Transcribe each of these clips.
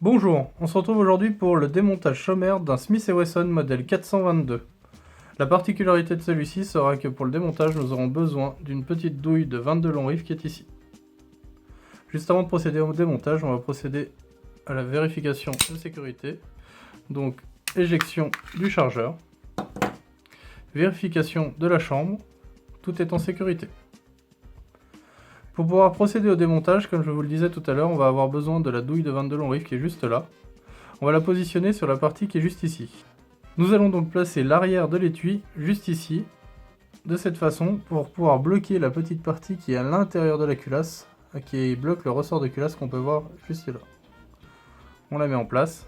Bonjour, on se retrouve aujourd'hui pour le démontage sommaire d'un Smith & Wesson modèle 422. La particularité de celui-ci sera que pour le démontage, nous aurons besoin d'une petite douille de 22 long rives qui est ici. Juste avant de procéder au démontage, on va procéder à la vérification de sécurité. Donc, éjection du chargeur, vérification de la chambre, tout est en sécurité. Pour pouvoir procéder au démontage, comme je vous le disais tout à l'heure, on va avoir besoin de la douille de 22 long rives qui est juste là. On va la positionner sur la partie qui est juste ici. Nous allons donc placer l'arrière de l'étui juste ici, de cette façon, pour pouvoir bloquer la petite partie qui est à l'intérieur de la culasse, qui bloque le ressort de culasse qu'on peut voir juste là. On la met en place,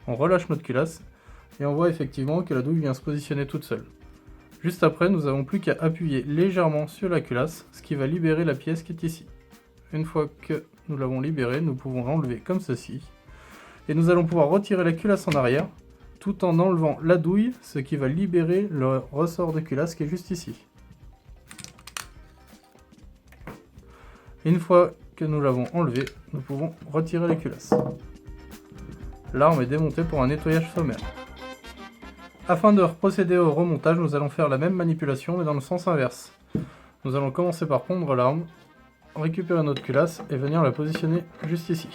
on relâche notre culasse, et on voit effectivement que la douille vient se positionner toute seule. Juste après, nous n'avons plus qu'à appuyer légèrement sur la culasse, ce qui va libérer la pièce qui est ici. Une fois que nous l'avons libérée, nous pouvons l'enlever comme ceci. Et nous allons pouvoir retirer la culasse en arrière, tout en enlevant la douille, ce qui va libérer le ressort de culasse qui est juste ici. Une fois que nous l'avons enlevé, nous pouvons retirer la culasse. L'arme est démontée pour un nettoyage sommaire. Afin de procéder au remontage, nous allons faire la même manipulation mais dans le sens inverse. Nous allons commencer par pondre l'arme, récupérer notre culasse et venir la positionner juste ici.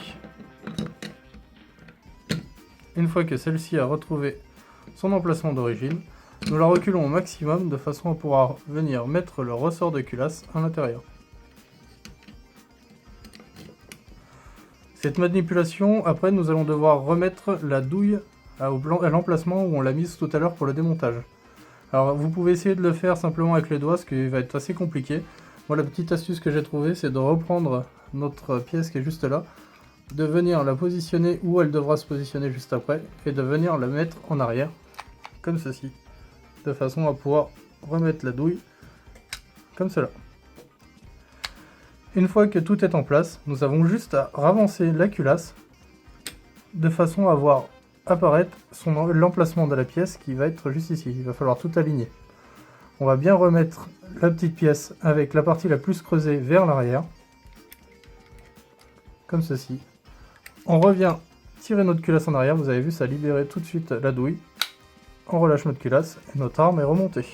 Une fois que celle-ci a retrouvé son emplacement d'origine, nous la reculons au maximum de façon à pouvoir venir mettre le ressort de culasse à l'intérieur. Cette manipulation, après nous allons devoir remettre la douille à l'emplacement où on l'a mise tout à l'heure pour le démontage. Alors vous pouvez essayer de le faire simplement avec les doigts, ce qui va être assez compliqué. Moi la petite astuce que j'ai trouvée, c'est de reprendre notre pièce qui est juste là, de venir la positionner où elle devra se positionner juste après, et de venir la mettre en arrière, comme ceci, de façon à pouvoir remettre la douille, comme cela. Une fois que tout est en place, nous avons juste à ravancer la culasse, de façon à voir apparaître l'emplacement de la pièce qui va être juste ici. Il va falloir tout aligner. On va bien remettre la petite pièce avec la partie la plus creusée vers l'arrière, comme ceci. On revient tirer notre culasse en arrière, vous avez vu ça a libéré tout de suite la douille. On relâche notre culasse et notre arme est remontée.